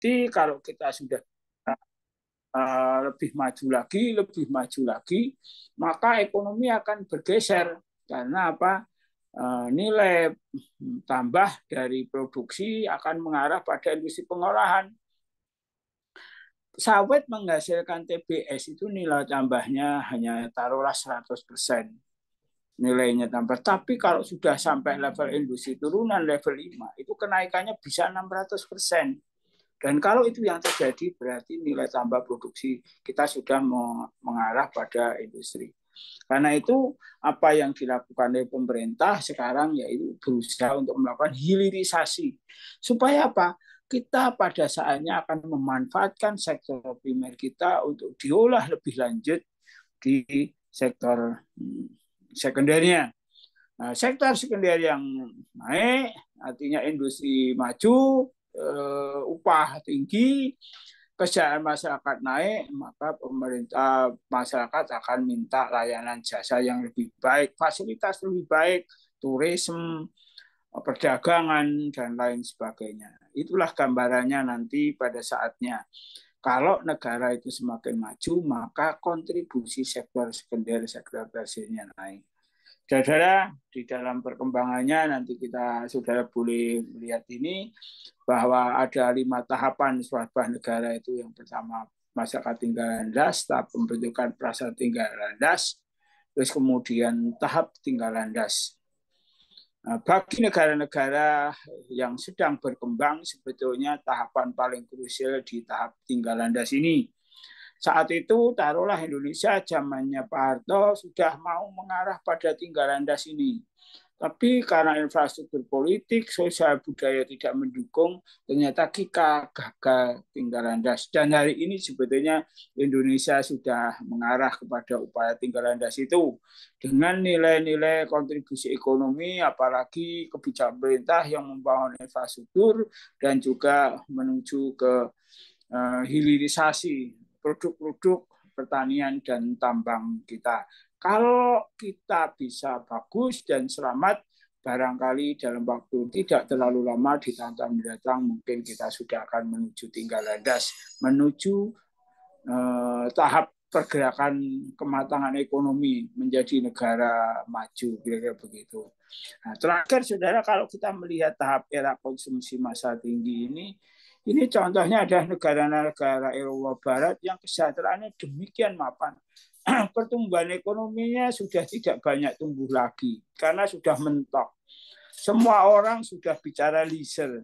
nanti kalau kita sudah lebih maju lagi, maka ekonomi akan bergeser karena apa? Nilai tambah dari produksi akan mengarah pada industri pengolahan. Sawit menghasilkan TBS itu nilai tambahnya hanya taruhlah 100% nilainya tambah. Tapi kalau sudah sampai level industri turunan level 5, itu kenaikannya bisa 600%. Dan kalau itu yang terjadi, berarti nilai tambah produksi kita sudah mengarah pada industri. Karena itu, apa yang dilakukan oleh pemerintah sekarang yaitu berusaha untuk melakukan hilirisasi. Supaya apa? Kita pada saatnya akan memanfaatkan sektor primer kita untuk diolah lebih lanjut di sektor sekundernya. Nah, sektor sekunder yang naik, artinya industri maju, upah tinggi, kesejahteraan masyarakat naik, maka pemerintah masyarakat akan minta layanan jasa yang lebih baik, fasilitas lebih baik, turisme, perdagangan, dan lain sebagainya. Itulah gambarannya nanti pada saatnya. Kalau negara itu semakin maju, maka kontribusi sektor sekunder, sektor tersiernya naik. Saudara, di dalam perkembangannya nanti kita saudara boleh melihat ini bahwa ada 5 tahapan sebuah negara itu. Yang pertama masyarakat tinggal landas, tahap pembentukan prasarana tinggal landas, terus kemudian tahap tinggal landas. Nah, bagi negara-negara yang sedang berkembang sebetulnya tahapan paling krusial di tahap tinggal landas ini. Saat itu taruhlah Indonesia zamannya Pak Harto sudah mau mengarah pada tinggal landas ini. Tapi karena infrastruktur politik, sosial budaya tidak mendukung, ternyata kita gagal tinggal landas. Dan hari ini sebetulnya Indonesia sudah mengarah kepada upaya tinggal landas itu. Dengan nilai-nilai kontribusi ekonomi, apalagi kebijakan pemerintah yang membangun infrastruktur dan juga menuju ke hilirisasi produk-produk pertanian dan tambang kita. Kalau kita bisa bagus dan selamat, barangkali dalam waktu tidak terlalu lama di tahun-tahun mendatang mungkin kita sudah akan menuju tinggal landas, menuju tahap pergerakan kematangan ekonomi menjadi negara maju, kira-kira begitu. Nah, terakhir, saudara, kalau kita melihat tahap era konsumsi massa tinggi ini contohnya adalah negara-negara Eropa Barat yang kesejahteraannya demikian mapan. Pertumbuhan ekonominya sudah tidak banyak tumbuh lagi karena sudah mentok. Semua orang sudah bicara leisure.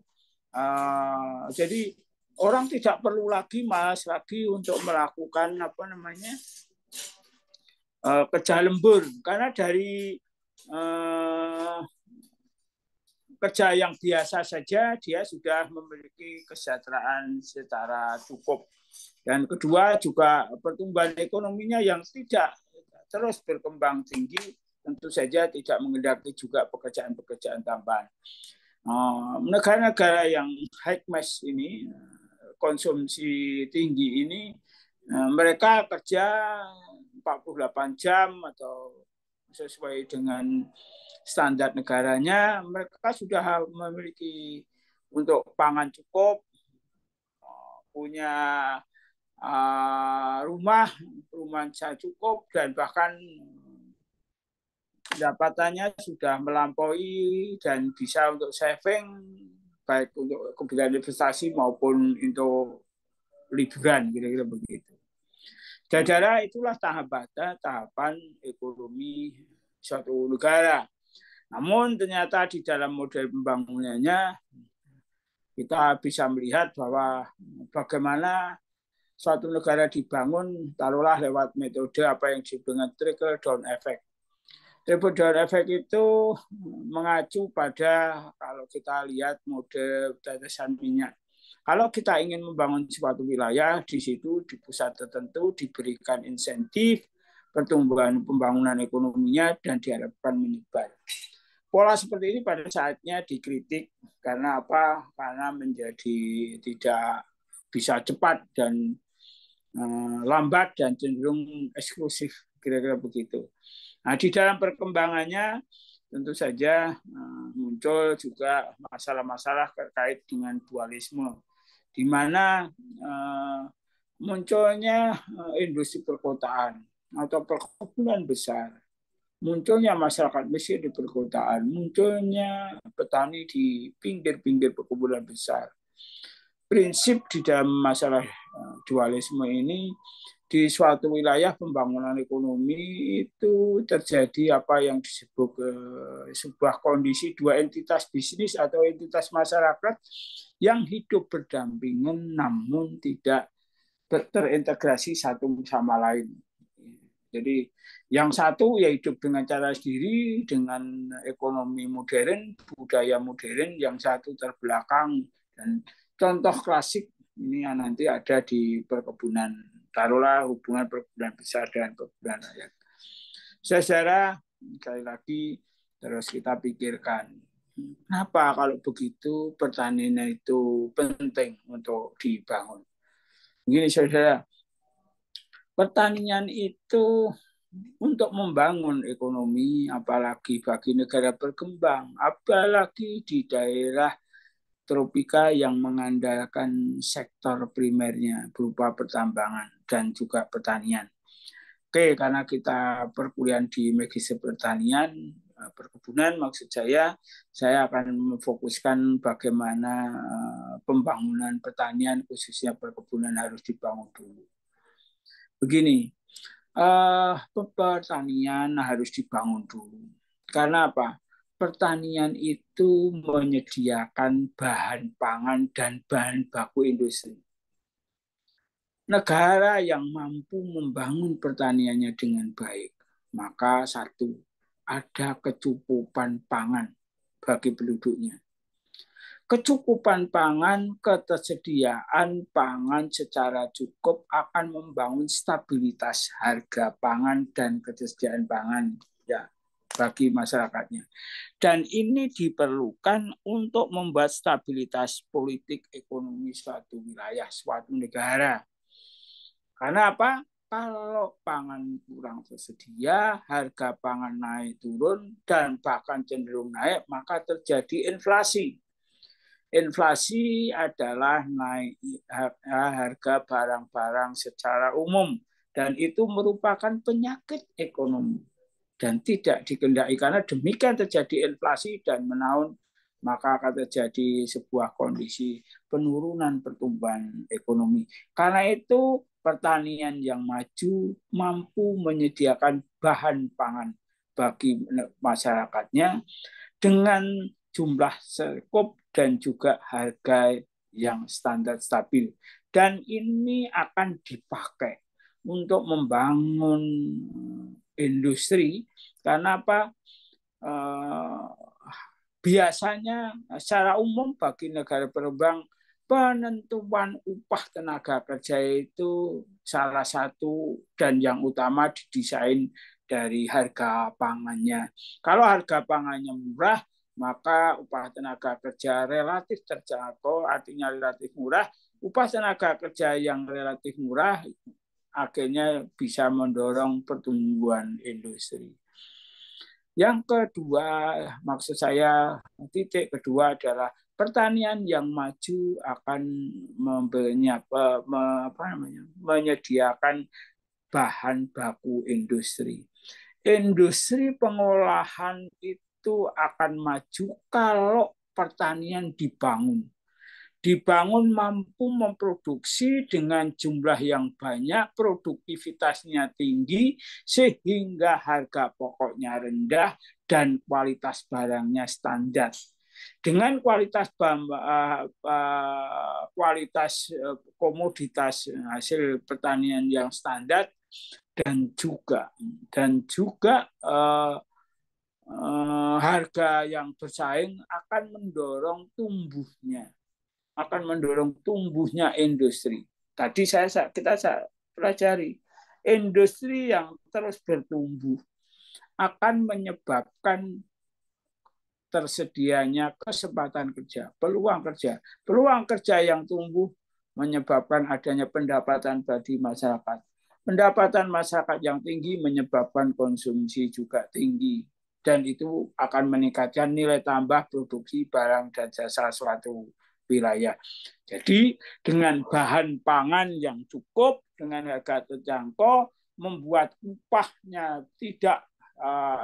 Jadi orang tidak perlu lagi malas lagi untuk melakukan kerja lembur karena dari kerja yang biasa saja dia sudah memiliki kesejahteraan secara cukup. Dan kedua juga pertumbuhan ekonominya yang tidak terus berkembang tinggi tentu saja tidak mengendaki juga pekerjaan-pekerjaan tambahan. Negara-negara yang high mass ini, konsumsi tinggi ini, mereka kerja 48 jam atau sesuai dengan standar negaranya, mereka sudah memiliki untuk pangan cukup, punya rumah cukup, dan bahkan pendapatannya sudah melampaui dan bisa untuk saving, baik untuk kebutuhan investasi maupun untuk liburan, kira-kira begitu. Saudara, itulah tahapan ekonomi suatu negara. Namun ternyata di dalam model pembangunannya kita bisa melihat bahwa bagaimana suatu negara dibangun taruhlah lewat metode apa yang disebut dengan trickle down effect. Trickle down effect itu mengacu pada kalau kita lihat model tetesan minyak. Kalau kita ingin membangun suatu wilayah, di situ di pusat tertentu diberikan insentif pertumbuhan pembangunan ekonominya dan diharapkan menyebar. Pola seperti ini pada saatnya dikritik karena apa? Karena menjadi tidak bisa cepat dan lambat dan cenderung eksklusif, kira-kira begitu. Nah, di dalam perkembangannya tentu saja muncul juga masalah-masalah terkait dengan dualisme, di mana munculnya industri perkotaan atau perkebunan besar, munculnya masyarakat miskin di perkotaan, munculnya petani di pinggir-pinggir perkebunan besar. Prinsip di dalam masalah dualisme ini, di suatu wilayah pembangunan ekonomi itu terjadi apa yang disebut sebuah kondisi dua entitas bisnis atau entitas masyarakat yang hidup berdampingan namun tidak terintegrasi satu sama lain. Jadi yang satu ya hidup dengan cara sendiri, dengan ekonomi modern, budaya modern, yang satu terbelakang. Dan contoh klasik ini nanti ada di perkebunan, taruhlah hubungan perkebunan besar dengan perkebunan rakyat. Saudara, sekali lagi terus kita pikirkan, kenapa kalau begitu pertanian itu penting untuk dibangun. Begini saudara, pertanian itu untuk membangun ekonomi, apalagi bagi negara berkembang, apalagi di daerah tropika yang mengandalkan sektor primernya berupa pertambangan dan juga pertanian. Oke, karena kita perkuliahan di magister pertanian, perkebunan maksud saya akan memfokuskan bagaimana pembangunan pertanian khususnya perkebunan harus dibangun dulu. Begini, pertanian harus dibangun dulu. Karena apa? Pertanian itu menyediakan bahan pangan dan bahan baku industri. Negara yang mampu membangun pertaniannya dengan baik, maka satu, ada kecukupan pangan bagi penduduknya. Kecukupan pangan, ketersediaan pangan secara cukup akan membangun stabilitas harga pangan dan ketersediaan pangan ya bagi masyarakatnya. Dan ini diperlukan untuk membuat stabilitas politik ekonomi suatu wilayah, suatu negara. Karena apa? Kalau pangan kurang tersedia, harga pangan naik turun dan bahkan cenderung naik, maka terjadi inflasi. Inflasi adalah naik harga barang-barang secara umum dan itu merupakan penyakit ekonomi dan tidak dikehendaki. Karena demikian terjadi inflasi dan menaun, maka akan terjadi sebuah kondisi penurunan pertumbuhan ekonomi. Karena itu pertanian yang maju mampu menyediakan bahan pangan bagi masyarakatnya dengan jumlah cukup dan juga harga yang standar stabil. Dan ini akan dipakai untuk membangun industri. Karena apa? Biasanya secara umum bagi negara berkembang, penentuan upah tenaga kerja itu salah satu dan yang utama didesain dari harga pangannya. Kalau harga pangannya murah, maka upah tenaga kerja relatif terjangkau, artinya relatif murah. Upah tenaga kerja yang relatif murah akhirnya bisa mendorong pertumbuhan industri. Yang kedua, maksud saya titik kedua adalah pertanian yang maju akan menyediakan bahan baku industri. Industri pengolahan itu akan maju kalau pertanian dibangun. Dibangun mampu memproduksi dengan jumlah yang banyak, produktivitasnya tinggi, sehingga harga pokoknya rendah dan kualitas barangnya standar. Dengan kualitas komoditas hasil pertanian yang standar dan juga harga yang bersaing akan mendorong tumbuhnya industri. Tadi kita pelajari, industri yang terus bertumbuh akan menyebabkan tersedianya kesempatan kerja, peluang kerja. Peluang kerja yang tumbuh menyebabkan adanya pendapatan bagi masyarakat. Pendapatan masyarakat yang tinggi menyebabkan konsumsi juga tinggi. Dan itu akan meningkatkan nilai tambah produksi barang dan jasa suatu wilayah. Jadi dengan bahan pangan yang cukup, dengan harga terjangkau, membuat upahnya tidak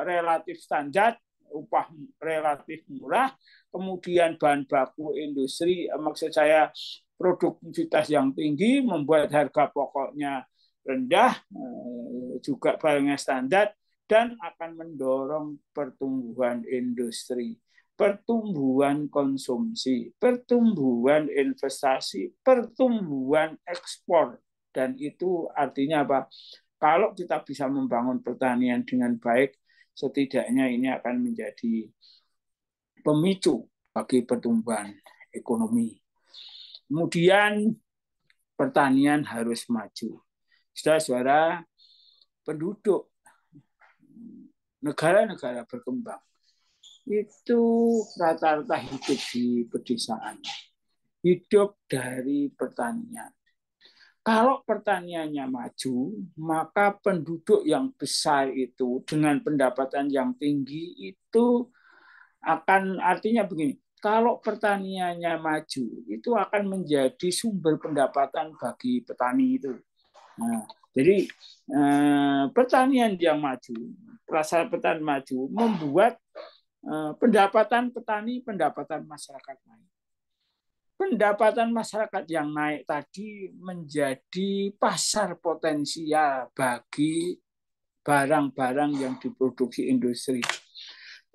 relatif standar, upah relatif murah, kemudian bahan baku industri, maksud saya produktivitas yang tinggi, membuat harga pokoknya rendah, juga barangnya standar, dan akan mendorong pertumbuhan industri, pertumbuhan konsumsi, pertumbuhan investasi, pertumbuhan ekspor. Dan itu artinya apa? Kalau kita bisa membangun pertanian dengan baik, setidaknya ini akan menjadi pemicu bagi pertumbuhan ekonomi. Kemudian pertanian harus maju. Saudara-saudara, penduduk negara-negara berkembang itu rata-rata hidup di pedesaan, hidup dari pertanian. Kalau pertaniannya maju, maka penduduk yang besar itu dengan pendapatan yang tinggi itu akan, artinya begini, kalau pertaniannya maju, itu akan menjadi sumber pendapatan bagi petani itu. Nah, jadi pertanian yang maju, rasa petani maju, membuat pendapatan petani, pendapatan masyarakat naik. Pendapatan masyarakat yang naik tadi menjadi pasar potensial bagi barang-barang yang diproduksi industri.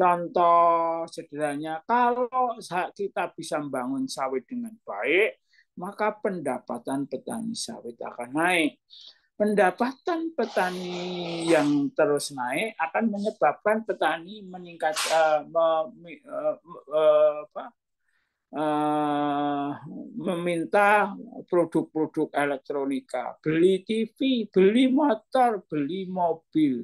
Contoh sederhananya, kalau kita bisa membangun sawit dengan baik, maka pendapatan petani sawit akan naik. Pendapatan petani yang terus naik akan menyebabkan petani meningkat meminta produk-produk elektronika, beli TV, beli motor, beli mobil,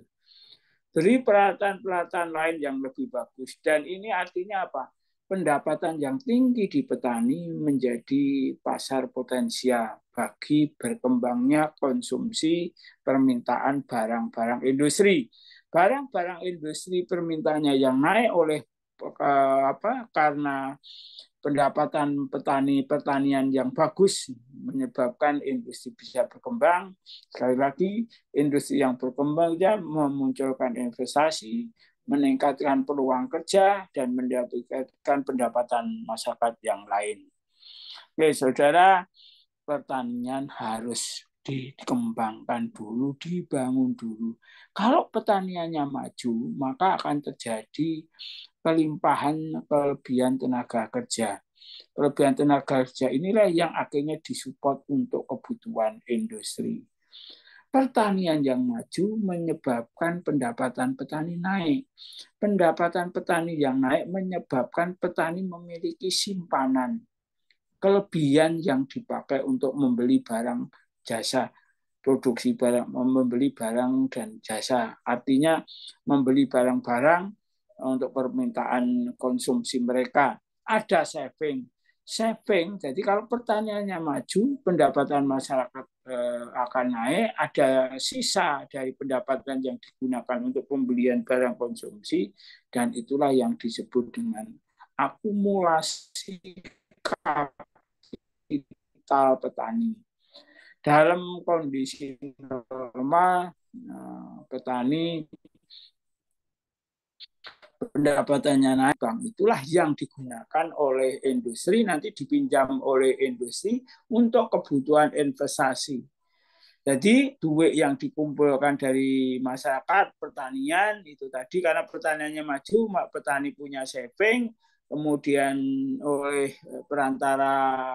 beli peralatan-peralatan lain yang lebih bagus. Dan ini artinya apa? Pendapatan yang tinggi di petani menjadi pasar potensial bagi berkembangnya konsumsi permintaan barang-barang industri. Barang-barang industri permintaannya yang naik oleh karena pendapatan petani pertanian yang bagus menyebabkan industri bisa berkembang. Sekali lagi, industri yang berkembang ya memunculkan investasi, meningkatkan peluang kerja, dan mendapatkan pendapatan masyarakat yang lain. Oke, saudara, pertanian harus dikembangkan dulu, dibangun dulu. Kalau pertaniannya maju, maka akan terjadi kelimpahan kelebihan tenaga kerja. Kelebihan tenaga kerja inilah yang akhirnya disupport untuk kebutuhan industri. Pertanian yang maju menyebabkan pendapatan petani naik. Pendapatan petani yang naik menyebabkan petani memiliki simpanan kelebihan yang dipakai untuk membeli barang jasa, produksi barang, membeli barang dan jasa. Artinya membeli barang-barang untuk permintaan konsumsi mereka. Ada saving. Jadi kalau pertaniannya maju, pendapatan masyarakat akan naik, ada sisa dari pendapatan yang digunakan untuk pembelian barang konsumsi, dan itulah yang disebut dengan akumulasi kapital petani. Dalam kondisi normal, petani pendapatannya naik, bank itulah yang digunakan oleh industri, nanti dipinjam oleh industri untuk kebutuhan investasi. Jadi duit yang dikumpulkan dari masyarakat pertanian itu tadi, karena pertaniannya maju, petani punya saving, kemudian oleh perantara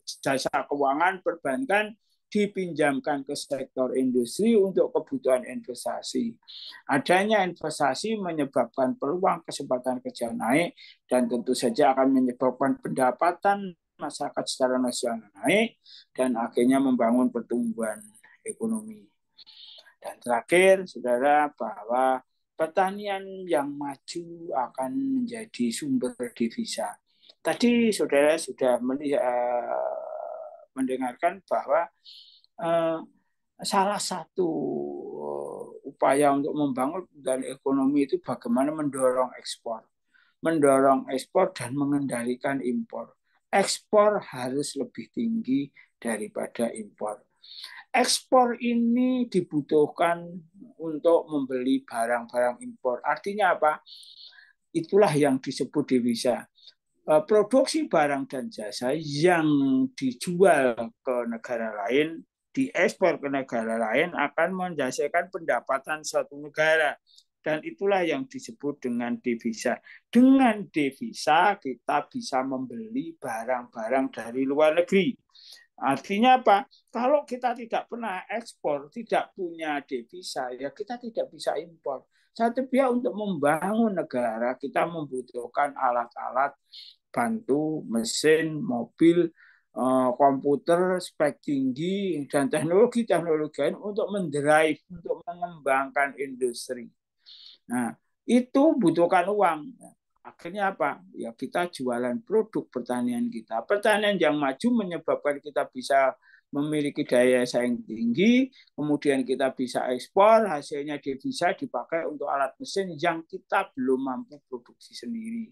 jasa keuangan perbankan dipinjamkan ke sektor industri untuk kebutuhan investasi. Adanya investasi menyebabkan peluang kesempatan kerja naik, dan tentu saja akan menyebabkan pendapatan masyarakat secara nasional naik, dan akhirnya membangun pertumbuhan ekonomi. Dan terakhir, saudara, bahwa pertanian yang maju akan menjadi sumber devisa. Tadi saudara sudah mendengarkan bahwa salah satu upaya untuk membangun dan ekonomi itu bagaimana mendorong ekspor dan mengendalikan impor. ekspor harus lebih tinggi daripada impor. Ekspor ini dibutuhkan untuk membeli barang-barang impor. Artinya apa? Itulah yang disebut devisa. Produksi barang dan jasa yang dijual ke negara lain, diekspor ke negara lain akan menghasilkan pendapatan suatu negara. Dan itulah yang disebut dengan devisa. Dengan devisa kita bisa membeli barang-barang dari luar negeri. Artinya apa? Kalau kita tidak pernah ekspor, tidak punya devisa, ya kita tidak bisa impor. Satu pihak untuk membangun negara, kita membutuhkan alat-alat bantu, mesin, mobil, komputer, spek tinggi, dan teknologi-teknologi lain untuk mendrive, untuk mengembangkan industri. Nah, itu butuhkan uang. Akhirnya apa? Ya kita jualan produk pertanian kita. Pertanian yang maju menyebabkan kita bisa memiliki daya saing tinggi, kemudian kita bisa ekspor, hasilnya devisa dipakai untuk alat mesin yang kita belum mampu produksi sendiri.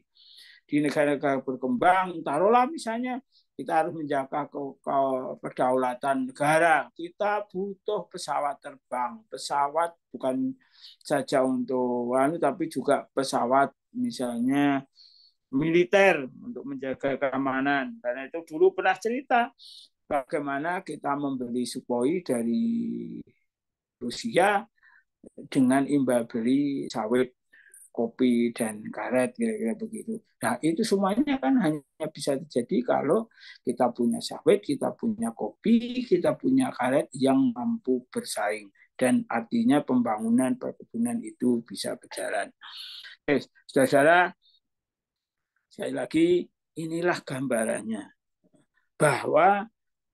Di negara-negara berkembang, taruhlah misalnya kita harus menjaga kedaulatan negara. Kita butuh pesawat terbang. Pesawat bukan saja untuk tapi juga pesawat misalnya militer untuk menjaga keamanan. Karena itu dulu pernah cerita bagaimana kita membeli Sukhoi dari Rusia dengan imbal beli sawit, kopi, dan karet, kira-kira begitu. Nah, itu semuanya kan hanya bisa terjadi kalau kita punya sawit, kita punya kopi, kita punya karet yang mampu bersaing. Dan artinya pembangunan perkebunan itu bisa berjalan. Oke, saudara-saudara, sekali lagi inilah gambarannya. Bahwa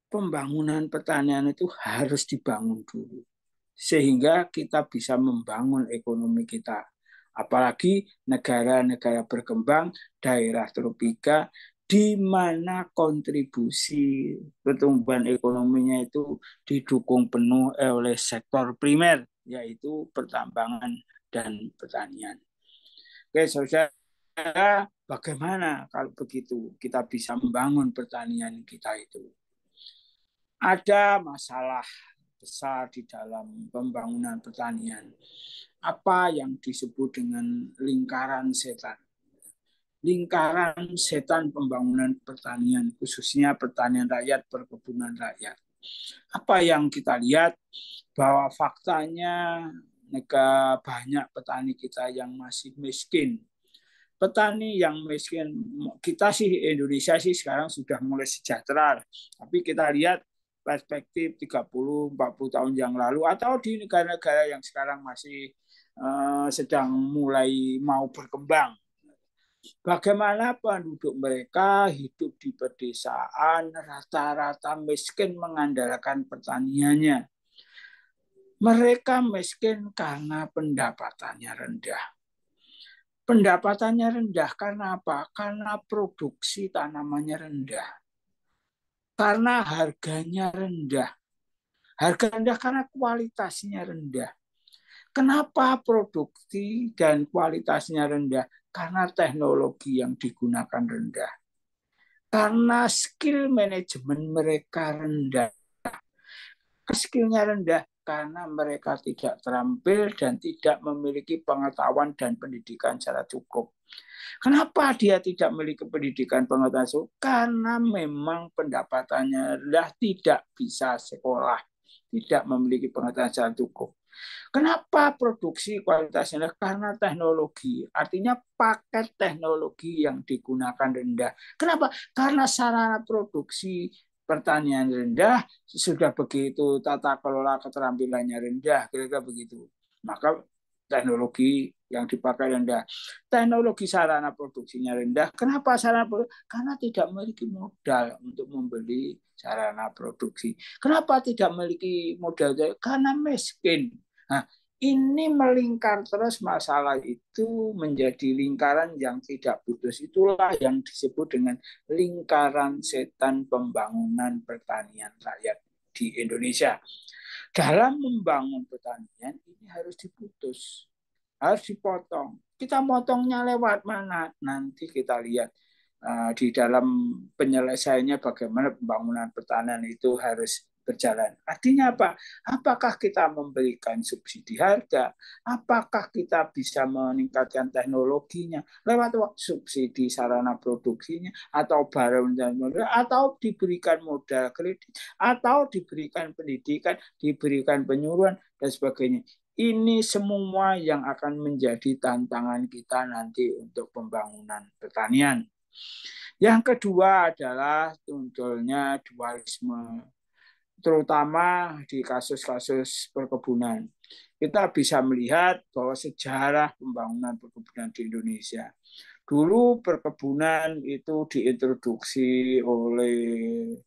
pembangunan pertanian itu harus dibangun dulu. Sehingga kita bisa membangun ekonomi kita. Apalagi negara-negara berkembang, daerah tropika, di mana kontribusi pertumbuhan ekonominya itu didukung penuh oleh sektor primer, yaitu pertambangan dan pertanian. Oke, saudara, bagaimana kalau begitu kita bisa membangun pertanian kita itu? Ada masalah besar di dalam pembangunan pertanian. Apa yang disebut dengan lingkaran setan. Lingkaran setan pembangunan pertanian, khususnya pertanian rakyat, perkebunan rakyat. Apa yang kita lihat bahwa faktanya banyak petani kita yang masih miskin. Petani yang miskin, kita sih Indonesia sih sekarang sudah mulai sejahtera. Tapi kita lihat perspektif 30-40 tahun yang lalu atau di negara-negara yang sekarang masih sedang mulai mau berkembang. Bagaimana penduduk mereka hidup di pedesaan, rata-rata miskin mengandalkan pertaniannya. Mereka miskin karena pendapatannya rendah. Pendapatannya rendah karena apa? Karena produksi tanamannya rendah. Karena harganya rendah. Harga rendah karena kualitasnya rendah. Kenapa produksi dan kualitasnya rendah? Karena teknologi yang digunakan rendah. Karena skill manajemen mereka rendah. Skillnya rendah karena mereka tidak terampil dan tidak memiliki pengetahuan dan pendidikan secara cukup. Kenapa dia tidak memiliki pendidikan pengetahuan cukup? Karena memang pendapatannya rendah, tidak bisa sekolah, tidak memiliki pengetahuan secara cukup. Kenapa produksi kualitasnya rendah? Karena teknologi. Artinya paket teknologi yang digunakan rendah. Kenapa? Karena sarana produksi pertanian rendah, sudah begitu tata kelola keterampilannya rendah, kira-kira begitu. Maka teknologi yang dipakai rendah. Teknologi sarana produksinya rendah. Kenapa sarana produksi? Karena tidak memiliki modal untuk membeli sarana produksi. Kenapa tidak memiliki modal? Karena miskin. Nah, ini melingkar terus, masalah itu menjadi lingkaran yang tidak putus. Itulah yang disebut dengan lingkaran setan pembangunan pertanian rakyat di Indonesia. Dalam membangun pertanian ini harus diputus, harus dipotong. Kita potongnya lewat mana? Nanti kita lihat. di dalam penyelesaiannya bagaimana pembangunan pertanian itu harus berjalan. Artinya apa? Apakah kita memberikan subsidi harga? Apakah kita bisa meningkatkan teknologinya lewat subsidi sarana produksinya atau barang dan modal, atau diberikan modal kredit, atau diberikan pendidikan, diberikan penyuluhan dan sebagainya. Ini semua yang akan menjadi tantangan kita nanti untuk pembangunan pertanian. Yang kedua adalah munculnya dualisme, terutama di kasus-kasus perkebunan. Kita bisa melihat bahwa sejarah pembangunan perkebunan di Indonesia. Dulu perkebunan itu diintroduksi oleh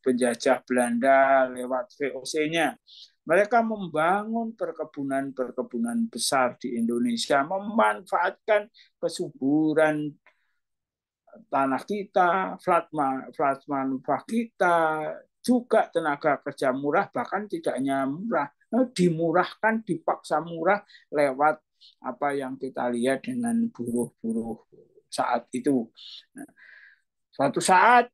penjajah Belanda lewat VOC-nya. Mereka membangun perkebunan-perkebunan besar di Indonesia, memanfaatkan kesuburan tanah kita, flat manufaktur kita, juga tenaga kerja murah, bahkan tidak hanya murah, dimurahkan, dipaksa murah lewat apa yang kita lihat dengan buruh-buruh saat itu. Suatu saat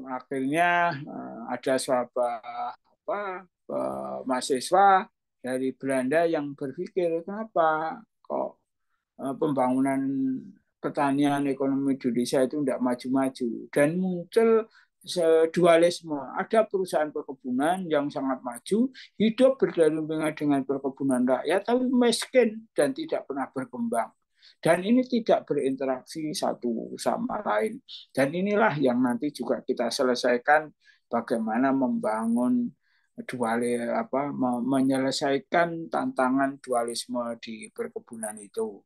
akhirnya ada mahasiswa dari Belanda yang berpikir, kenapa kok pembangunan pertanian ekonomi Indonesia itu tidak maju-maju, dan muncul dualisme. Ada perusahaan perkebunan yang sangat maju, hidup berdampingan dengan perkebunan rakyat, tapi miskin dan tidak pernah berkembang. Dan ini tidak berinteraksi satu sama lain. Dan inilah yang nanti juga kita selesaikan, bagaimana membangun menyelesaikan tantangan dualisme di perkebunan itu.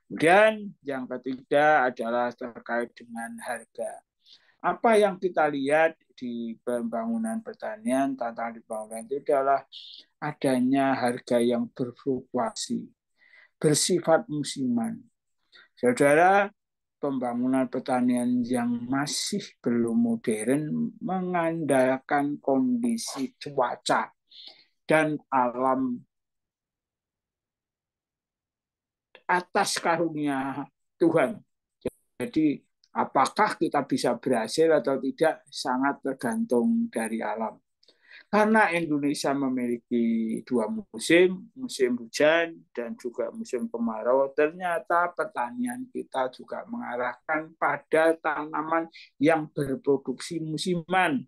Kemudian yang ketiga adalah terkait dengan harga. Apa yang kita lihat di pembangunan pertanian, tantangan di pembangunan itu adalah adanya harga yang berfluktuasi, bersifat musiman. Saudara, pembangunan pertanian yang masih belum modern mengandalkan kondisi cuaca dan alam atas karunia Tuhan. Jadi apakah kita bisa berhasil atau tidak sangat tergantung dari alam. Karena Indonesia memiliki dua musim, musim hujan dan juga musim kemarau, ternyata pertanian kita juga mengarahkan pada tanaman yang berproduksi musiman.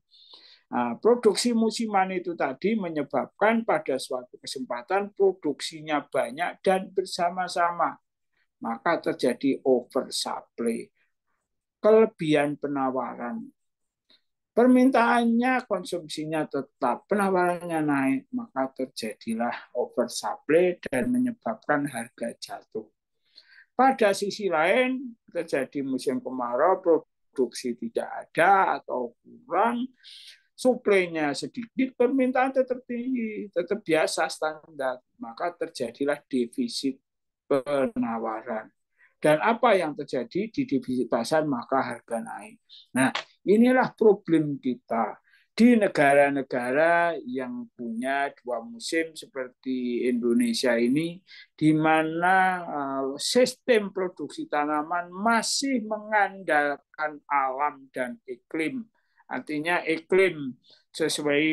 Nah, produksi musiman itu tadi menyebabkan pada suatu kesempatan produksinya banyak dan bersama-sama. Maka terjadi oversupply, kelebihan penawaran. Permintaannya, konsumsinya tetap, penawarannya naik, maka terjadilah oversupply dan menyebabkan harga jatuh. Pada sisi lain, terjadi musim kemarau, produksi tidak ada atau kurang, suplainya sedikit, permintaan tetap tinggi, tetap biasa standar, maka terjadilah defisit penawaran. Dan apa yang terjadi di defisit pasar, maka harga naik. Nah, inilah problem kita di negara-negara yang punya dua musim seperti Indonesia ini, di mana sistem produksi tanaman masih mengandalkan alam dan iklim. Artinya iklim sesuai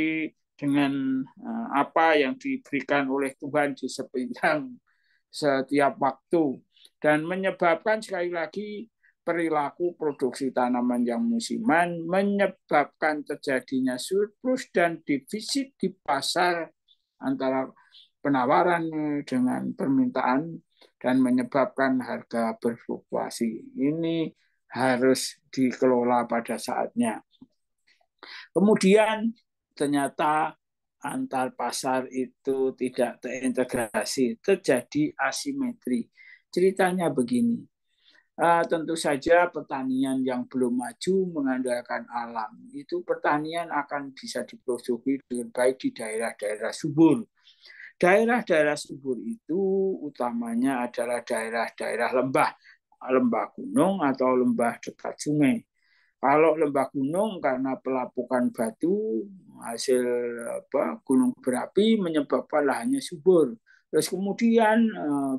dengan apa yang diberikan oleh Tuhan di sepanjang setiap waktu, dan menyebabkan sekali lagi perilaku produksi tanaman yang musiman menyebabkan terjadinya surplus dan defisit di pasar antara penawaran dengan permintaan dan menyebabkan harga berfluktuasi. Ini harus dikelola pada saatnya. Kemudian ternyata antar pasar itu tidak terintegrasi, terjadi asimetri. Ceritanya begini, tentu saja pertanian yang belum maju mengandalkan alam, itu pertanian akan bisa diproduksi dengan baik di daerah-daerah subur. Daerah-daerah subur itu utamanya adalah daerah-daerah lembah, lembah gunung atau lembah dekat sungai. Kalau lembah gunung karena pelapukan batu hasil gunung berapi menyebabkan lahannya subur. Terus kemudian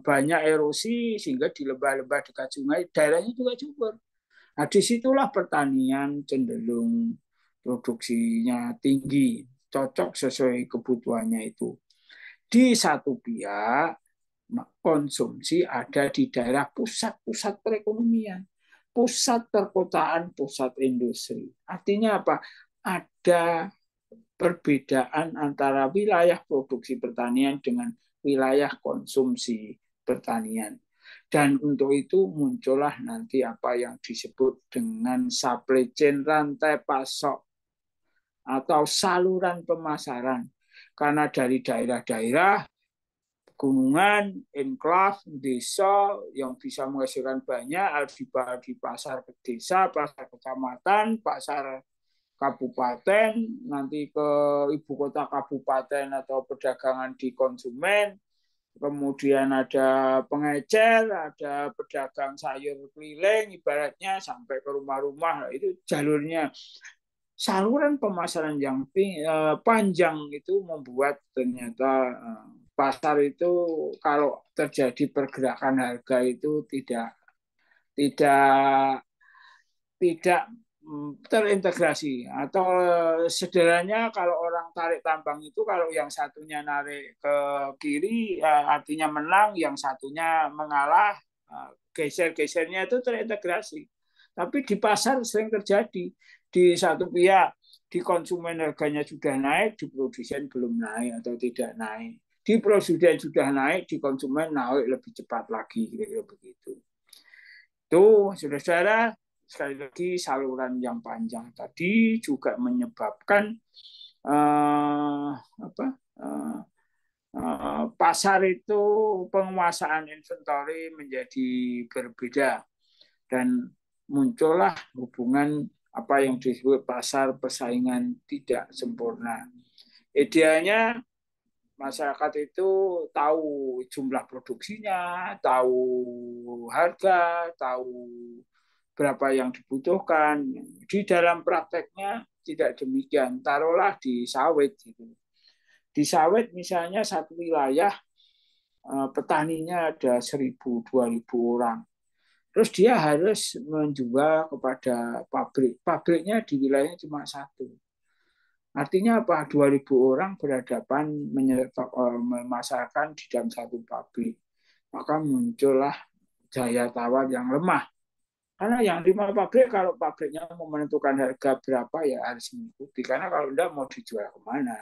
banyak erosi sehingga di lembah-lembah dekat sungai daerahnya juga subur. Nah, disitulah pertanian cenderung produksinya tinggi, cocok sesuai kebutuhannya itu. Di satu pihak, konsumsi ada di daerah pusat-pusat perekonomian, pusat perkotaan, pusat industri. Artinya apa? Ada perbedaan antara wilayah produksi pertanian dengan wilayah konsumsi pertanian. Dan untuk itu muncullah nanti apa yang disebut dengan supply chain, rantai pasok atau saluran pemasaran. Karena dari daerah-daerah, gunungan, enklave, desa yang bisa menghasilkan banyak harus dibawa di pasar ke desa, pasar kecamatan, pasar kabupaten, nanti ke ibu kota kabupaten atau perdagangan di konsumen, kemudian ada pengecer, ada pedagang sayur keliling, ibaratnya sampai ke rumah-rumah, itu jalurnya. Saluran pemasaran yang panjang itu membuat ternyata pasar itu kalau terjadi pergerakan harga itu tidak tidak terintegrasi, atau sederhananya kalau orang tarik tambang itu kalau yang satunya narik ke kiri artinya menang, yang satunya mengalah, geser-gesernya itu terintegrasi. Tapi di pasar sering terjadi, di satu pihak di konsumen harganya sudah naik, di produsen belum naik atau tidak naik. Di produsen sudah naik, di konsumen naik lebih cepat lagi, kira-kira begitu. Itu saudara-saudara, sekali lagi saluran yang panjang tadi juga menyebabkan pasar itu penguasaan inventory menjadi berbeda dan muncullah hubungan apa yang disebut pasar persaingan tidak sempurna. Idealnya masyarakat itu tahu jumlah produksinya, tahu harga, tahu berapa yang dibutuhkan. Di dalam prakteknya tidak demikian. Taruhlah di sawit gitu. Di sawit misalnya satu wilayah petaninya ada 1.000, 2.000 orang. Terus dia harus menjual kepada pabrik. Pabriknya di wilayahnya cuma satu. Artinya apa? 2.000 orang berhadapan memasarkan di dalam satu pabrik. Maka muncullah daya tawar yang lemah. Karena yang 5 pabrik, kalau pabriknya mau menentukan harga berapa ya harus mengikuti. Karena kalau tidak mau dijual kemana.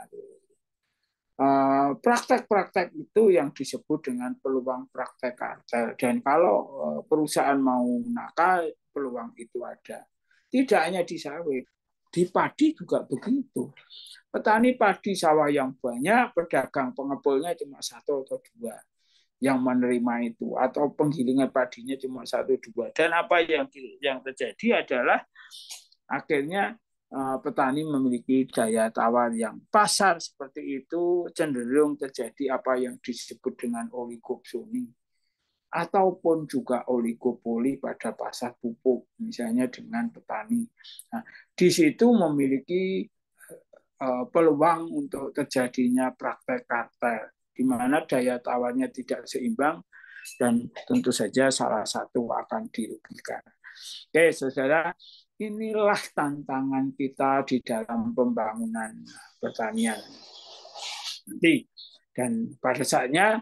Praktek-praktek itu yang disebut dengan peluang praktek kartel. Dan kalau perusahaan mau nakal, peluang itu ada. Tidak hanya di sawit, di padi juga begitu. Petani padi sawah yang banyak, pedagang pengepulnya cuma 1 atau 2 yang menerima itu, atau penggilingan padinya cuma 1, 2. Dan apa yang terjadi adalah akhirnya petani memiliki daya tawar yang pasar seperti itu cenderung terjadi apa yang disebut dengan oligopsoni ataupun juga oligopoli pada pasar pupuk, misalnya dengan petani. Nah, di situ memiliki peluang untuk terjadinya praktek kartel, di mana daya tawarnya tidak seimbang dan tentu saja salah satu akan dirugikan. Oke, saudara, inilah tantangan kita di dalam pembangunan pertanian nanti. Dan pada saatnya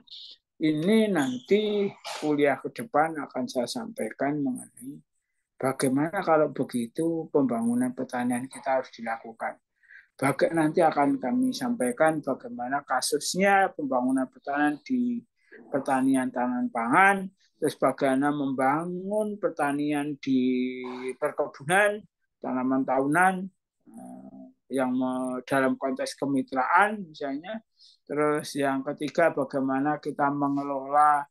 ini nanti kuliah ke depan akan saya sampaikan mengenai bagaimana kalau begitu pembangunan pertanian kita harus dilakukan. Nanti akan kami sampaikan bagaimana kasusnya pembangunan pertanian di pertanian tanaman pangan, terus bagaimana membangun pertanian di perkebunan, tanaman tahunan, yang dalam konteks kemitraan misalnya. Terus yang ketiga bagaimana kita mengelola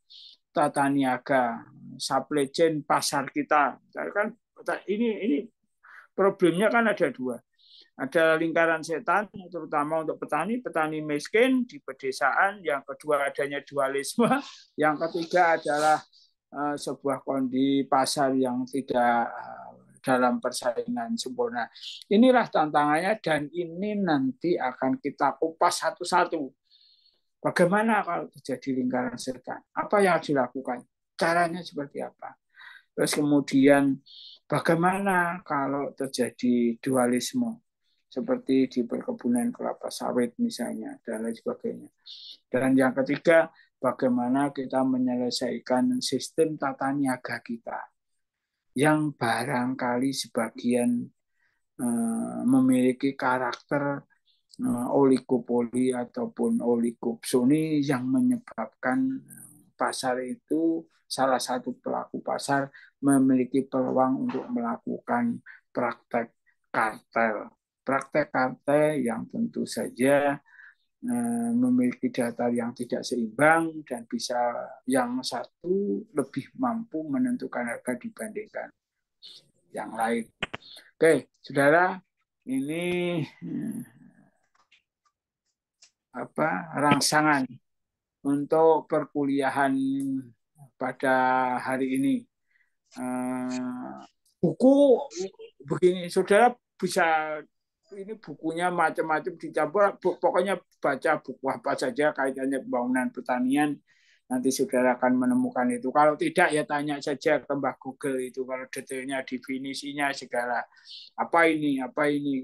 tata niaga, supply chain pasar kita. Kan ini problemnya kan ada 2. Ada lingkaran setan, terutama untuk petani miskin di pedesaan. Yang kedua adanya dualisme. Yang ketiga adalah sebuah kondisi pasar yang tidak dalam persaingan sempurna. Inilah tantangannya dan ini nanti akan kita kupas satu-satu. Bagaimana kalau terjadi lingkaran setan? Apa yang harus dilakukan? Caranya seperti apa? Terus kemudian Bagaimana kalau terjadi dualisme seperti di perkebunan kelapa sawit misalnya dan lain sebagainya. Dan yang ketiga, bagaimana kita menyelesaikan sistem tata niaga kita yang barangkali sebagian memiliki karakter oligopoli ataupun oligopsoni yang menyebabkan pasar itu salah satu pelaku pasar memiliki peluang untuk melakukan praktek kartel. Praktek kartel yang tentu saja memiliki data yang tidak seimbang dan bisa yang satu lebih mampu menentukan harga dibandingkan yang lain. Oke, saudara, ini rangsangan untuk perkuliahan pada hari ini. Buku begini, saudara bisa ini bukunya macam-macam dicampur, pokoknya baca buku apa saja kaitannya pembangunan pertanian, nanti saudara akan menemukan itu. Kalau tidak ya tanya saja ke Mbah Google itu, kalau detailnya, definisinya segala apa ini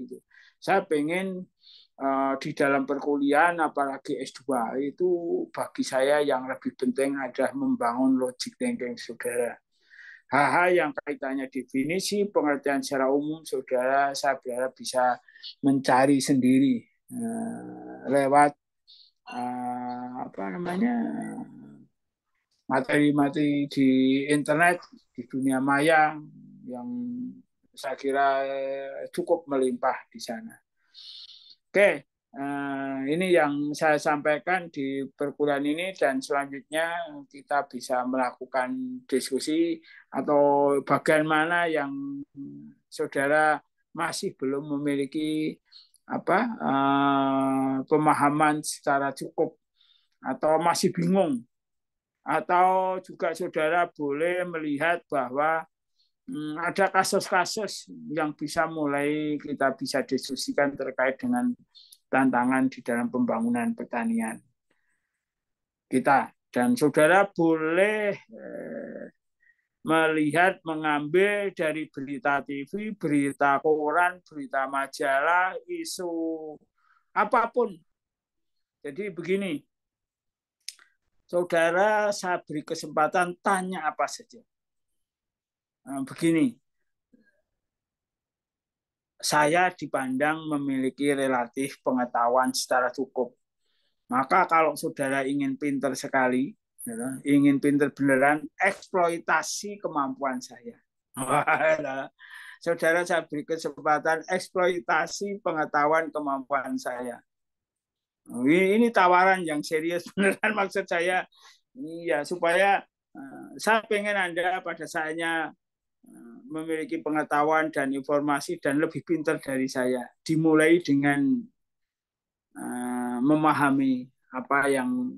gitu. Saya pengen di dalam perkuliahan apalagi S2 itu bagi saya yang lebih penting adalah membangun logic thinking saudara. Hal-hal yang kaitannya definisi, pengertian secara umum, saudara saya berharap bisa mencari sendiri lewat materi-materi di internet, di dunia maya yang saya kira cukup melimpah di sana. Oke, ini yang saya sampaikan di perkuliahan ini dan selanjutnya kita bisa melakukan diskusi atau bagian mana yang saudara masih belum memiliki pemahaman secara cukup atau masih bingung, atau juga saudara boleh melihat bahwa ada kasus-kasus yang bisa mulai kita bisa diskusikan terkait dengan tantangan di dalam pembangunan pertanian kita. Dan saudara boleh melihat, mengambil dari berita TV, berita koran, berita majalah, isu apapun. Jadi begini, saudara saya beri kesempatan tanya apa saja. Begini, saya dipandang memiliki relatif pengetahuan secara cukup. Maka kalau saudara ingin pinter sekali, ingin pinter beneran, eksploitasi kemampuan saya. Saudara saya beri kesempatan eksploitasi pengetahuan kemampuan saya. Ini tawaran yang serius beneran maksud saya. Ya supaya saya pengen Anda pada saatnya memiliki pengetahuan dan informasi dan lebih pintar dari saya. Dimulai dengan memahami apa yang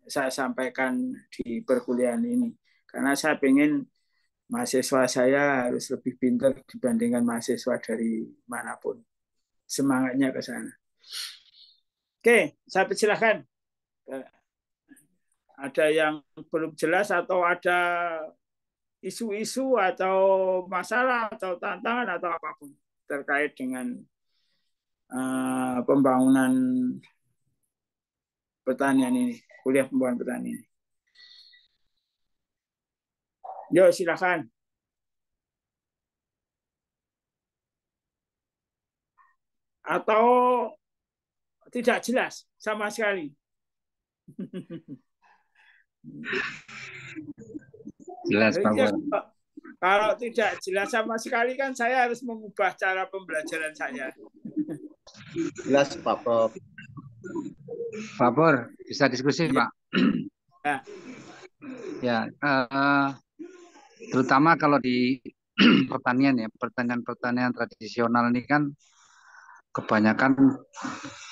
saya sampaikan di perkuliahan ini. Karena saya pengen mahasiswa saya harus lebih pintar dibandingkan mahasiswa dari manapun. Semangatnya ke sana. Oke, saya persilahkan. Ada yang belum jelas atau ada isu-isu atau masalah atau tantangan atau apapun terkait dengan pembangunan pertanian ini, kuliah pembangunan pertanian. Yo, silakan. Atau tidak jelas sama sekali. Jelas, Pak. Ya, kalau tidak jelas sama sekali kan saya harus mengubah cara pembelajaran saya. Jelas, Pak Prof. Pak Pur, bisa diskusi, ya. Pak? Ya, terutama kalau di pertanian ya, pertanian tradisional ini kan kebanyakan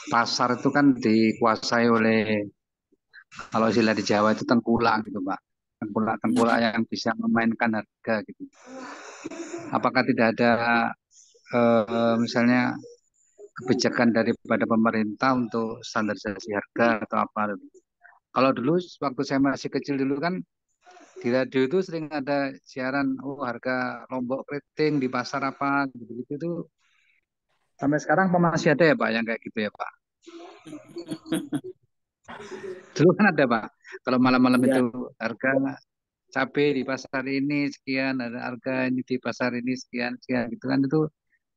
pasar itu kan dikuasai oleh, kalau istilah di Jawa itu tengkulak gitu, Pak. Tengkulak yang bisa memainkan harga gitu. Apakah tidak ada misalnya kebijakan daripada pemerintah untuk standarisasi harga atau apa? Kalau dulu waktu saya masih kecil dulu kan Di radio itu sering ada siaran, oh harga Lombok keriting di pasar apa gitu-gitu tuh. Sampai sekarang apa masih ada ya Pak yang kayak gitu ya Pak? Dulu kan ada Pak. Kalau malam-malam itu Ya, harga cabai di pasar ini sekian, ada harga ini di pasar ini sekian, sekian gitu kan itu.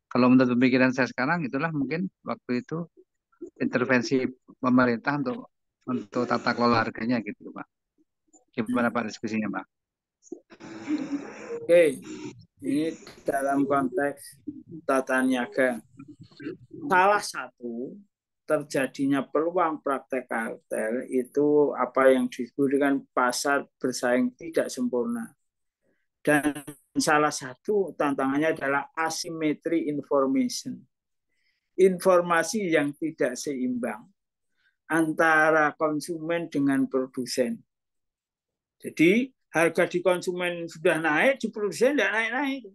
Kalau menurut pemikiran saya sekarang itulah mungkin waktu itu intervensi pemerintah untuk tata kelola harganya gitu Pak. Gimana Pak diskusinya Pak? oke. Ini dalam konteks tata niaga. Salah satu terjadinya peluang praktek kartel itu apa yang disebut dengan pasar bersaing tidak sempurna. Dan salah satu tantangannya adalah asymmetry information. Informasi yang tidak seimbang antara konsumen dengan produsen. Jadi harga di konsumen sudah naik, di produsen tidak naik-naik.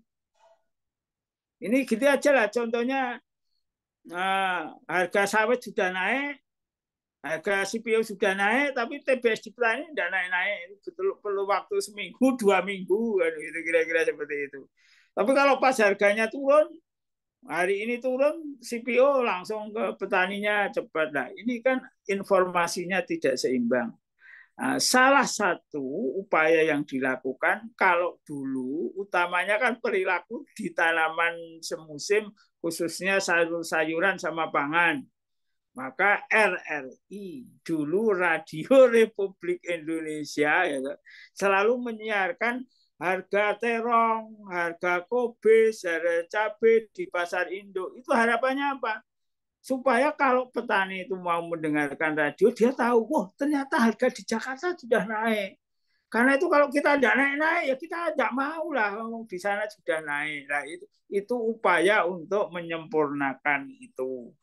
Ini gitu aja lah contohnya, harga sawit sudah naik, harga CPO sudah naik, tapi TBS di petani tidak naik-naik. Betul perlu waktu seminggu, 2 minggu, gitu, kira-kira seperti itu. Tapi kalau pas harganya turun, hari ini turun, CPO langsung ke petaninya cepat. Nah, ini kan informasinya tidak seimbang. Nah, salah satu upaya yang dilakukan kalau dulu utamanya kan perilaku di tanaman semusim khususnya sayur-sayuran sama pangan. Maka RRI dulu Radio Republik Indonesia ya, selalu menyiarkan harga terong, harga kobis, harga cabai di pasar induk. Itu harapannya apa? Supaya kalau petani itu mau mendengarkan radio, dia tahu, wah ternyata harga di Jakarta sudah naik. Karena itu kalau kita tidak naik-naik, ya kita tidak mau lah, di sana sudah naik. Nah, itu upaya untuk menyempurnakan itu.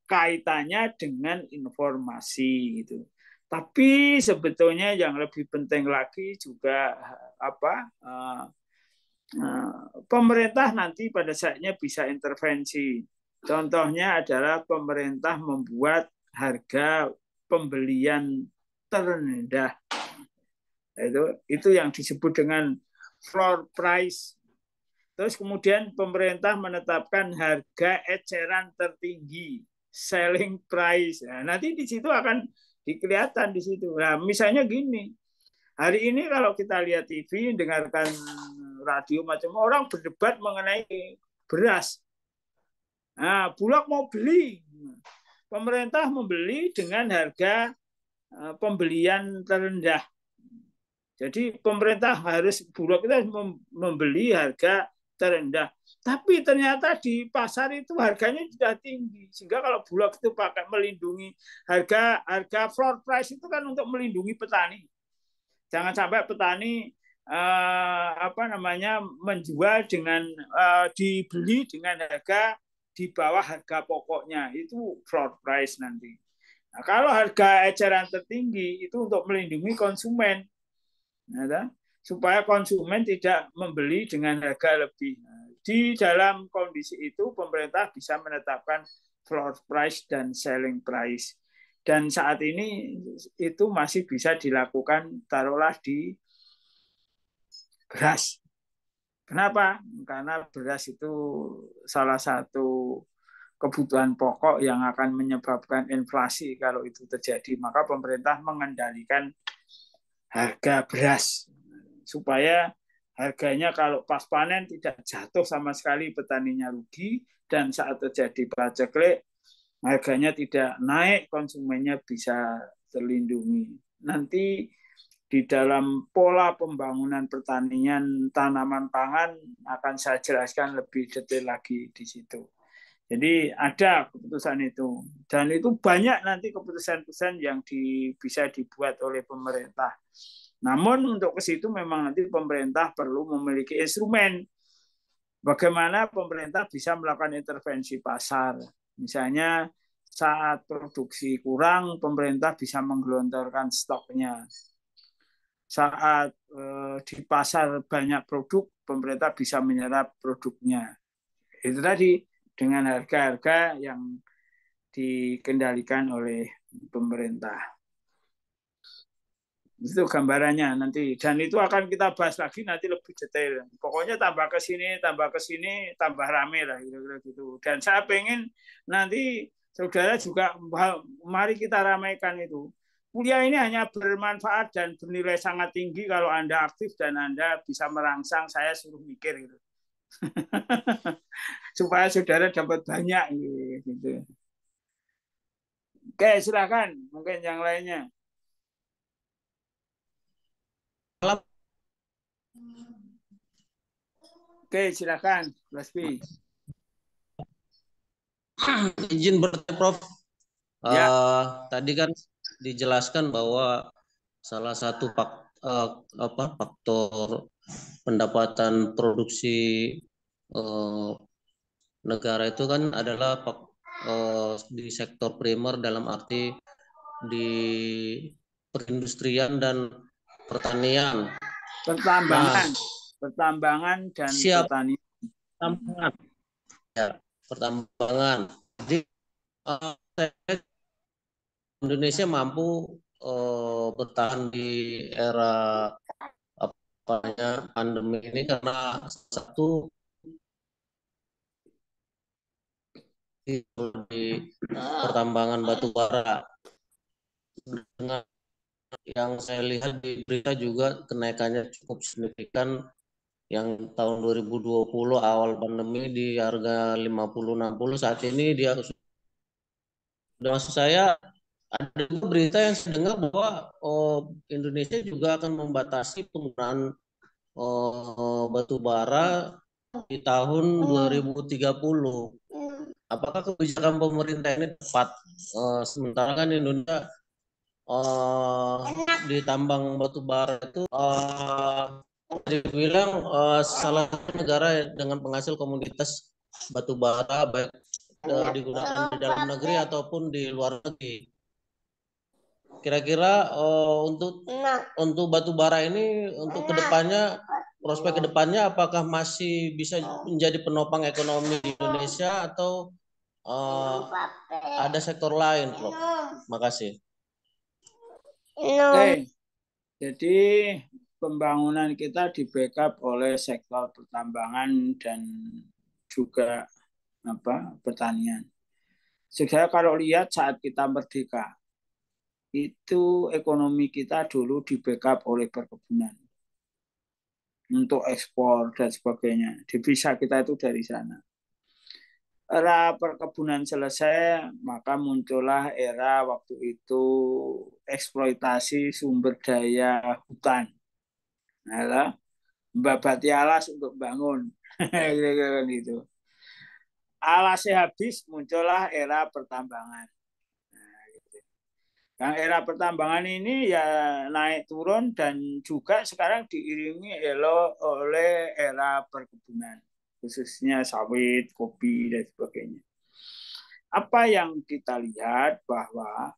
Kaitannya dengan informasi itu. Tapi sebetulnya yang lebih penting lagi juga apa? Pemerintah nanti pada saatnya bisa intervensi. Contohnya adalah pemerintah membuat harga pembelian terendah. Itu yang disebut dengan floor price. Terus kemudian pemerintah menetapkan harga eceran tertinggi, selling price. Nah, nanti di situ akan dikelihatan di situ. Nah, misalnya gini, hari ini kalau kita lihat TV, dengarkan radio macam orang berdebat mengenai beras. Nah, Bulog mau beli, pemerintah membeli dengan harga pembelian terendah. Jadi pemerintah harus Bulog itu membeli harga terendah. Tapi ternyata di pasar itu harganya sudah tinggi. Sehingga kalau Bulog itu pakai melindungi harga floor price itu kan untuk melindungi petani. Jangan sampai petani menjual dengan dibeli dengan harga di bawah harga pokoknya, itu floor price nanti. Nah, kalau harga eceran tertinggi itu untuk melindungi konsumen, ya, supaya konsumen tidak membeli dengan harga lebih. Di dalam kondisi itu pemerintah bisa menetapkan floor price dan selling price. Dan saat ini itu masih bisa dilakukan taruhlah di beras. Kenapa? Karena beras itu salah satu kebutuhan pokok yang akan menyebabkan inflasi kalau itu terjadi. Maka pemerintah mengendalikan harga beras supaya harganya kalau pas panen tidak jatuh sama sekali, petaninya rugi, dan saat terjadi paceklik harganya tidak naik, konsumennya bisa terlindungi. Nanti di dalam pola pembangunan pertanian tanaman pangan akan saya jelaskan lebih detail lagi di situ. Jadi ada keputusan itu, dan itu banyak nanti keputusan-keputusan yang bisa dibuat oleh pemerintah. Namun untuk ke situ memang nanti pemerintah perlu memiliki instrumen. Bagaimana pemerintah bisa melakukan intervensi pasar. Misalnya saat produksi kurang, pemerintah bisa menggelontorkan stoknya. Saat di pasar banyak produk, pemerintah bisa menyerap produknya. Itu tadi dengan harga-harga yang dikendalikan oleh pemerintah. Itu gambarannya nanti, dan itu akan kita bahas lagi nanti lebih detail. Pokoknya tambah ke sini, tambah rame lah kira-kira gitu. Dan saya pengen nanti saudara juga mari kita ramaikan itu. Kuliah ini hanya bermanfaat dan bernilai sangat tinggi kalau Anda aktif dan Anda bisa merangsang saya suruh mikir gitu. Supaya saudara dapat banyak gitu. Oke, silakan mungkin yang lainnya. Oke, silakan, Laspi. Izin bertanya, Prof. Ya. Tadi kan dijelaskan bahwa salah satu faktor pendapatan produksi negara itu kan adalah di sektor primer, dalam arti di perindustrian dan pertanian. Pertambangan dan pertanian. Pertambangan. Ya, pertambangan. Jadi Indonesia mampu bertahan di era pandemi ini karena satu di pertambangan batu bara. Dengan yang saya lihat di berita juga kenaikannya cukup signifikan, yang tahun 2020 awal pandemi di harga 50-60, saat ini dia sudah, maksud saya ada berita yang saya dengar bahwa Indonesia juga akan membatasi penggunaan batu bara di tahun 2030. Apakah kebijakan pemerintah ini tepat? Sementara kan Indonesia di tambang batu bara itu dibilang salah satu negara dengan penghasil komoditas batu bara, baik digunakan di dalam negeri ataupun di luar negeri. Kira-kira untuk batu bara ini untuk kedepannya, prospek kedepannya apakah masih bisa menjadi penopang ekonomi di Indonesia atau ada sektor lain, Prof? Makasih. Oke, jadi pembangunan kita di backup oleh sektor pertambangan dan juga pertanian. Saudara kalau lihat saat kita merdeka, itu ekonomi kita dulu di backup oleh perkebunan untuk ekspor dan sebagainya. Devisa kita itu dari sana. Era perkebunan selesai, maka muncullah era waktu itu eksploitasi sumber daya hutan. Nah, membabati alas untuk bangun. Gitu. Alasnya habis, muncullah era pertambangan. Yang era pertambangan ini ya naik turun dan juga sekarang diiringi oleh era perkebunan, khususnya sawit, kopi, dan sebagainya. Apa yang kita lihat bahwa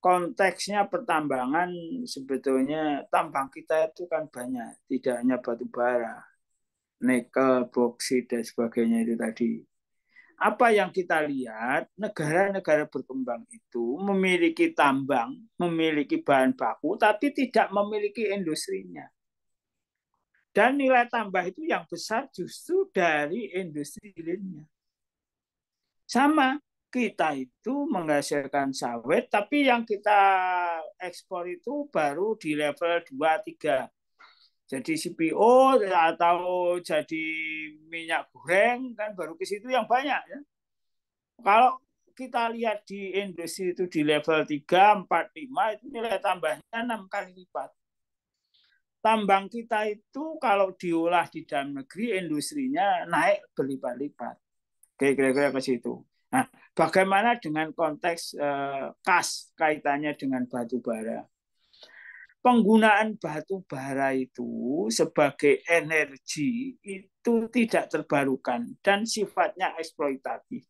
konteksnya pertambangan sebetulnya tambang kita itu kan banyak, tidak hanya batu bara, nikel, boksit, dan sebagainya itu tadi. Apa yang kita lihat, negara-negara berkembang itu memiliki tambang, memiliki bahan baku, tapi tidak memiliki industrinya. Dan nilai tambah itu yang besar justru dari industri hilirnya. Sama, kita itu menghasilkan sawit, tapi yang kita ekspor itu baru di level 2-3. Jadi CPO atau jadi minyak goreng kan baru ke situ yang banyak ya. Kalau kita lihat di industri itu di level 3, 4, 5 itu nilai tambahnya 6 kali lipat. Tambang kita itu kalau diolah di dalam negeri industrinya naik berlipat-lipat. Kira-kira ke situ. Nah, bagaimana dengan konteks kas kaitannya dengan batu bara? Penggunaan batu bara itu sebagai energi itu tidak terbarukan dan sifatnya eksploitatif.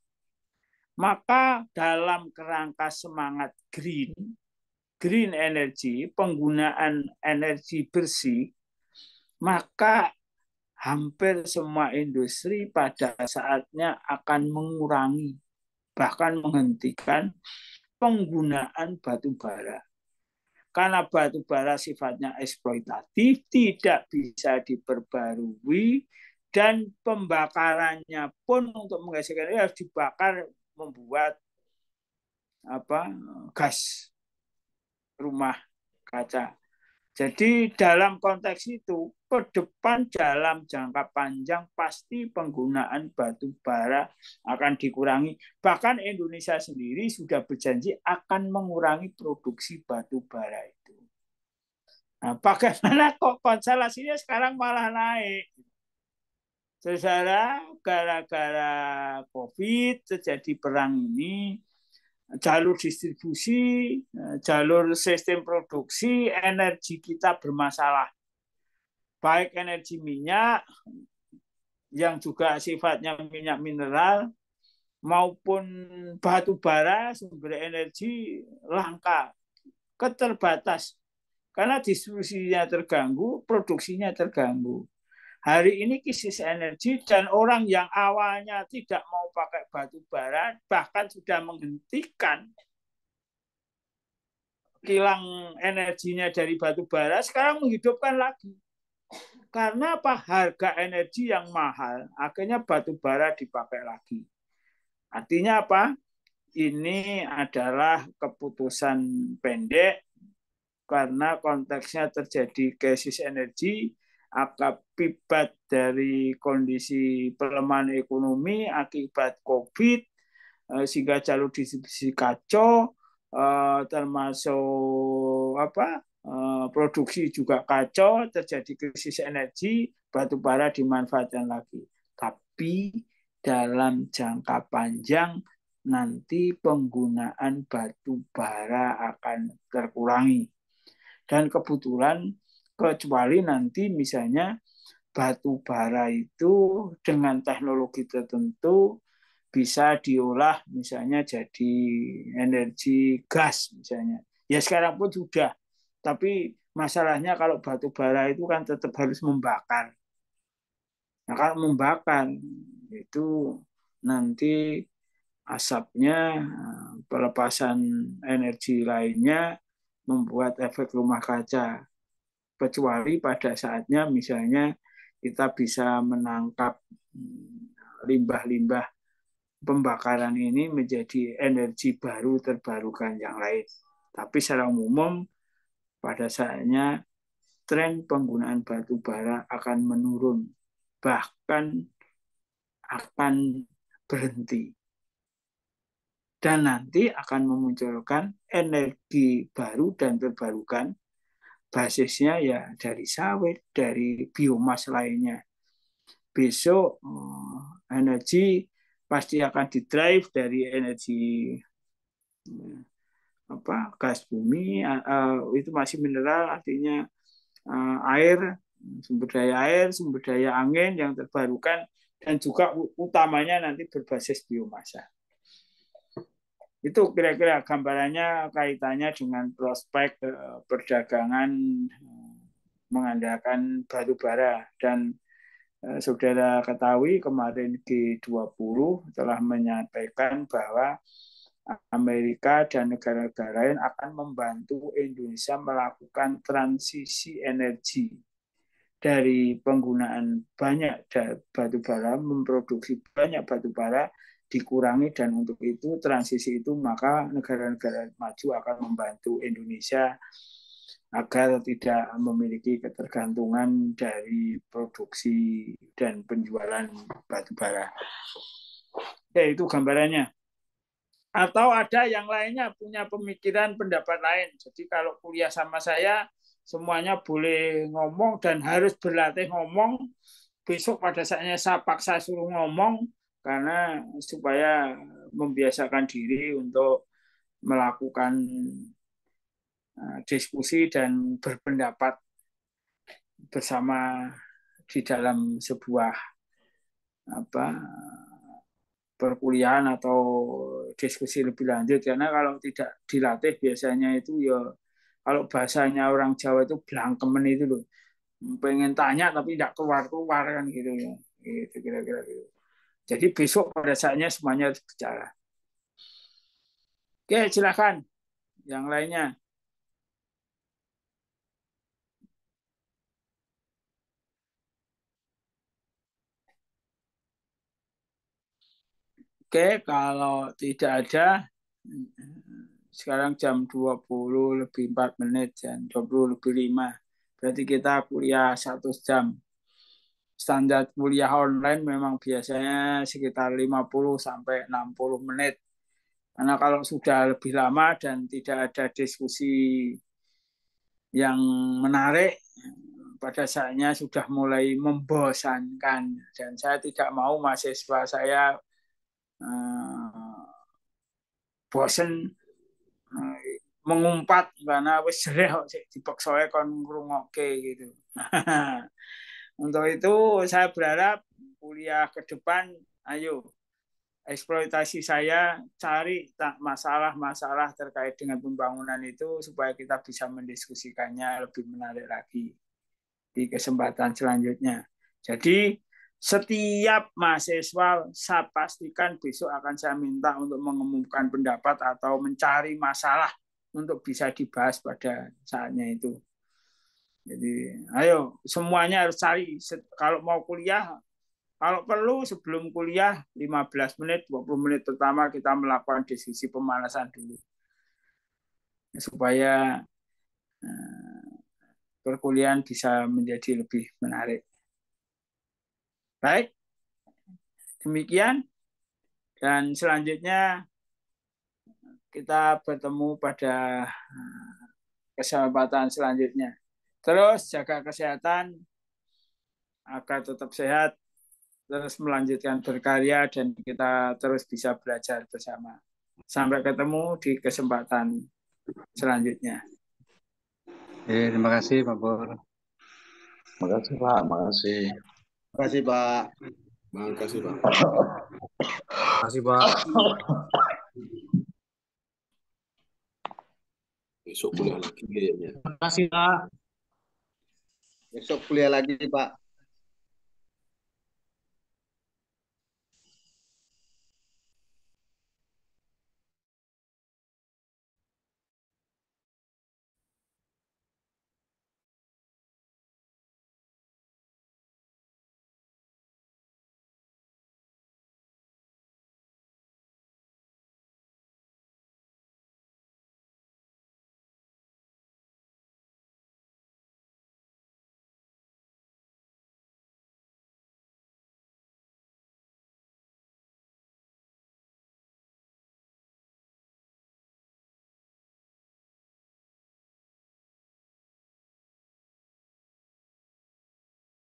Maka dalam kerangka semangat green energy, penggunaan energi bersih, maka hampir semua industri pada saatnya akan mengurangi, bahkan menghentikan penggunaan batu bara. Karena batu bara sifatnya eksploitatif, tidak bisa diperbarui, dan pembakarannya pun untuk menghasilkan harus dibakar membuat gas rumah kaca. Jadi dalam konteks itu, ke depan dalam jangka panjang pasti penggunaan batu bara akan dikurangi. Bahkan Indonesia sendiri sudah berjanji akan mengurangi produksi batu bara itu. Nah, bagaimana kok konstelasinya sekarang malah naik? Saudara, gara-gara COVID terjadi perang ini, jalur distribusi, jalur sistem produksi energi kita bermasalah. Baik energi minyak yang juga sifatnya minyak mineral maupun batu bara sumber energi langka, keterbatas. Karena distribusinya terganggu, produksinya terganggu. Hari ini krisis energi dan orang yang awalnya tidak mau pakai batu bara bahkan sudah menghentikan kilang energinya dari batu bara, sekarang menghidupkan lagi. Karena apa? Harga energi yang mahal, akhirnya batu bara dipakai lagi. Artinya apa? Ini adalah keputusan pendek karena konteksnya terjadi krisis energi akibat dari kondisi pelemahan ekonomi akibat COVID, sehingga jalur distribusi kacau, termasuk produksi juga kacau, terjadi krisis energi, batu bara dimanfaatkan lagi. Tapi dalam jangka panjang nanti penggunaan batu bara akan terkurangi. Dan kebetulan kecuali nanti misalnya batu bara itu dengan teknologi tertentu bisa diolah misalnya jadi energi gas misalnya. Ya sekarang pun sudah. Tapi masalahnya kalau batu bara itu kan tetap harus membakar. Nah, kalau membakar itu nanti asapnya, pelepasan energi lainnya membuat efek rumah kaca. Kecuali pada saatnya misalnya kita bisa menangkap limbah-limbah pembakaran ini menjadi energi baru terbarukan yang lain. Tapi secara umum pada saatnya tren penggunaan batu bara akan menurun, bahkan akan berhenti. Dan nanti akan memunculkan energi baru dan terbarukan, basisnya ya dari sawit, dari biomas lainnya. Besok energi pasti akan didrive dari energi gas bumi, itu masih mineral, artinya air, sumber daya angin yang terbarukan, dan juga utamanya nanti berbasis biomasa. Itu kira-kira gambarannya kaitannya dengan prospek perdagangan mengandalkan batu bara. Dan saudara ketahui kemarin G20 telah menyampaikan bahwa Amerika dan negara-negara lain akan membantu Indonesia melakukan transisi energi dari penggunaan banyak batu bara, memproduksi banyak batu bara dikurangi, dan untuk itu transisi itu maka negara-negara maju akan membantu Indonesia agar tidak memiliki ketergantungan dari produksi dan penjualan batu bara. Oke, itu gambarannya. Atau ada yang lainnya punya pemikiran pendapat lain. Jadi kalau kuliah sama saya semuanya boleh ngomong dan harus berlatih ngomong. Besok pada saatnya saya paksa suruh ngomong karena supaya membiasakan diri untuk melakukan diskusi dan berpendapat bersama di dalam sebuah perkuliahan atau diskusi lebih lanjut. Karena kalau tidak dilatih biasanya itu ya, kalau bahasanya orang Jawa itu blangkemen itu loh, pengen tanya tapi tidak keluar-keluar kan gitu ya, gitu kira-kira gitu. Jadi besok pada saatnya semuanya harus bicara. Oke, silakan yang lainnya. Oke, kalau tidak ada, sekarang jam 20 lebih 4 menit, jam 20 lebih 5. Berarti kita kuliah 1 jam. Standar kuliah online memang biasanya sekitar 50 sampai 60 menit. Karena kalau sudah lebih lama dan tidak ada diskusi yang menarik, pada saatnya sudah mulai membosankan. Dan saya tidak mau mahasiswa saya bosen mengumpat karena wis jereh dipaksa kon ngrungokke gitu. Untuk itu saya berharap kuliah ke depan, ayo eksploitasi saya, cari masalah-masalah terkait dengan pembangunan itu supaya kita bisa mendiskusikannya lebih menarik lagi di kesempatan selanjutnya. Jadi setiap mahasiswa saya pastikan besok akan saya minta untuk mengemukakan pendapat atau mencari masalah untuk bisa dibahas pada saatnya itu. Jadi ayo semuanya harus cari. Kalau mau kuliah, kalau perlu sebelum kuliah 15 menit, 20 menit pertama kita melakukan diskusi pemanasan dulu. Supaya perkuliahan bisa menjadi lebih menarik. Baik, demikian. Dan selanjutnya kita bertemu pada kesempatan selanjutnya. Terus jaga kesehatan agar tetap sehat, terus melanjutkan berkarya dan kita terus bisa belajar bersama. Sampai ketemu di kesempatan selanjutnya. Terima kasih Pak Pur. Terima kasih Pak, makasih. Terima kasih Pak. Terima kasih Pak. Terima kasih Pak. Besok kuliah lagi kayaknya. Terima kasih Pak. Besok kuliah lagi Pak.